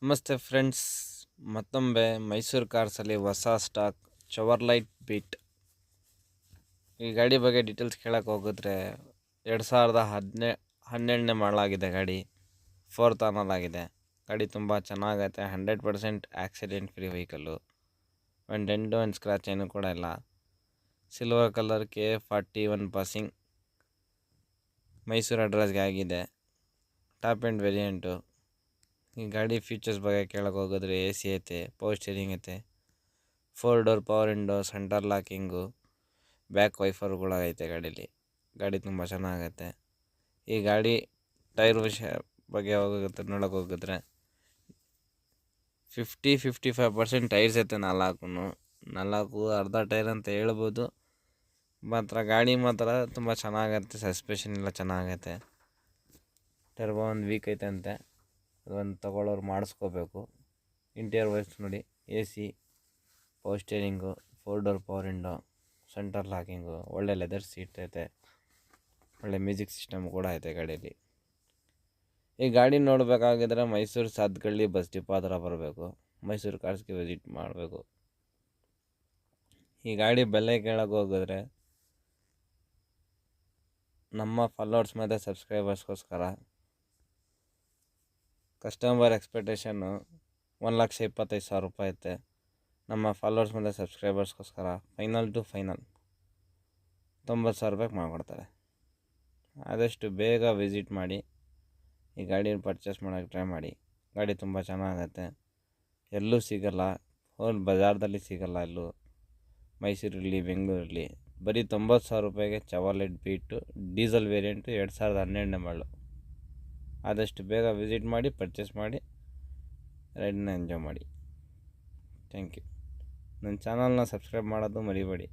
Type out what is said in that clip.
ನಮಸ್ತೆ ಫ್ರೆಂಡ್ಸ್, ಮತ್ತೊಮ್ಮೆ ಮೈಸೂರು ಕಾರ್ಸಲ್ಲಿ ಹೊಸ ಸ್ಟಾಕ್ ಚವರ್ಲೈಟ್ ಬೀಟ್. ಈ ಗಾಡಿ ಬಗ್ಗೆ ಡೀಟೇಲ್ಸ್ ಕೇಳಕ್ಕೆ ಹೋಗಿದ್ರೆ 2012ನೇ ಮಾಡಲಾಗಿದೆ ಗಾಡಿ. 4th ಓನರ್ ಆಗಿದೆ. ಗಾಡಿ ತುಂಬ ಚೆನ್ನಾಗೈತೆ. 100% ಆಕ್ಸಿಡೆಂಟ್ ಫ್ರೀ ವೆಹಿಕಲ್ಲು. ಒಂದು ಡೆಂಟು ಒಂದು ಸ್ಕ್ರ್ಯಾಚ್ ಏನೂ ಕೂಡ ಇಲ್ಲ. Silver colour K41 passing Mysuru ಅಡ್ರೆಸ್ಗೆ ಆಗಿದೆ. Top end variant. ಈ ಗಾಡಿ ಫೀಚರ್ಸ್ ಬಗ್ಗೆ ಕೇಳಕ್ಕೆ ಹೋಗಿದ್ರೆ AC ಐತೆ, ಪವರ್ ಸ್ಟೀರಿಂಗ್ ಐತೆ, 4 door power window, centre locking, back ವೈಫರ್ಗಳು ಐತೆ ಗಾಡೀಲಿ. ಗಾಡಿ ತುಂಬ ಚೆನ್ನಾಗೈತೆ. ಈ ಗಾಡಿ ಟೈರ್ ವಿಷಯ ಬಗ್ಗೆ ನೋಡೋಕೆ ಹೋಗಿದ್ರೆ 50-55% ಟೈರ್ಸ್ ಐತೆ. ನಾಲ್ಕು ಅರ್ಧ ಟೈರ್ ಅಂತ ಹೇಳ್ಬೋದು. ಮಾತ್ರ ಗಾಡಿ ಮಾತ್ರ ತುಂಬ ಚೆನ್ನಾಗೈತೆ. ಸಸ್ಪೆಷನ್ ಎಲ್ಲ ಚೆನ್ನಾಗೈತೆ. ಟರ್ಬೋ ಒಂದು ವೀಕ್ ಐತೆ ಅಂತೆ. ಅದೊಂದು ತೊಗೊಳ್ಳೋರು ಮಾಡಿಸ್ಕೋಬೇಕು. ಇಂಟೀರಿಯರ್ ವೈಸ್ ನೋಡಿ, AC, power steering, 4 door power window, centre locking, ಒಳ್ಳೆ ಲೆದರ್ ಸೀಟ್ ಐತೆ. ಒಳ್ಳೆ ಮ್ಯೂಸಿಕ್ ಸಿಸ್ಟಮ್ ಕೂಡ ಐತೆ ಗಾಡೀಲಿ. ಈ ಗಾಡಿ ನೋಡಬೇಕಾಗಿದ್ರೆ ಮೈಸೂರು ಸಾತ್ಗಳ್ಳಿ ಬಸ್ ಡಿಪೋ ಹತ್ರ ಬರಬೇಕು. ಮೈಸೂರು ಕಾರ್ಸ್ಗೆ ವಿಸಿಟ್ ಮಾಡಬೇಕು. ಈ ಗಾಡಿ ಬೆಲೆ ಕೇಳಕ್ಕೆ ಹೋಗಿದ್ರೆ ನಮ್ಮ ಫಾಲೋವರ್ಸ್ ಮತ್ತು ಸಬ್ಸ್ಕ್ರೈಬರ್ಸ್ಗೋಸ್ಕರ ಕಸ್ಟಮರ್ ಎಕ್ಸ್ಪೆಕ್ಟೇಷನ್ನು 1,25,000 ರೂಪಾಯಿ ಐತೆ. ನಮ್ಮ ಫಾಲೋವರ್ಸ್ ಮತ್ತು ಸಬ್ಸ್ಕ್ರೈಬರ್ಸ್ಗೋಸ್ಕರ ಫೈನಲ್ 90,000 ರೂಪಾಯಿಗೆ ಮಾಡಿಕೊಡ್ತಾರೆ. ಆದಷ್ಟು ಬೇಗ ವಿಸಿಟ್ ಮಾಡಿ ಈ ಗಾಡಿನ ಪರ್ಚೇಸ್ ಮಾಡೋಕ್ಕೆ ಟ್ರೈ ಮಾಡಿ. ಗಾಡಿ ತುಂಬ ಚೆನ್ನಾಗತ್ತೆ. ಎಲ್ಲೂ ಸಿಗಲ್ಲ. ಬಜಾರ್ದಲ್ಲಿ ಸಿಗಲ್ಲ ಎಲ್ಲೂ. ಮೈಸೂರಿರಲಿ, ಬೆಂಗಳೂರಲ್ಲಿ ಬರೀ 90,000 ರೂಪಾಯಿಗೆ ಚವರ್ಲೈಟ್ ಬೀಟು ಡೀಸೆಲ್ ವೇರಿಯಂಟು 2012ನೇ ಮಾಡಲು. ಆದಷ್ಟು ಬೇಗ ವಿಸಿಟ್ ಮಾಡಿ, ಪರ್ಚೇಸ್ ಮಾಡಿ, ರೈಡನ್ನ ಎಂಜಾಯ್ ಮಾಡಿ. Thank you. ನನ್ನ ಚಾನಲ್ನ ಸಬ್ಸ್ಕ್ರೈಬ್ ಮಾಡೋದು ಮರಿಬೇಡಿ.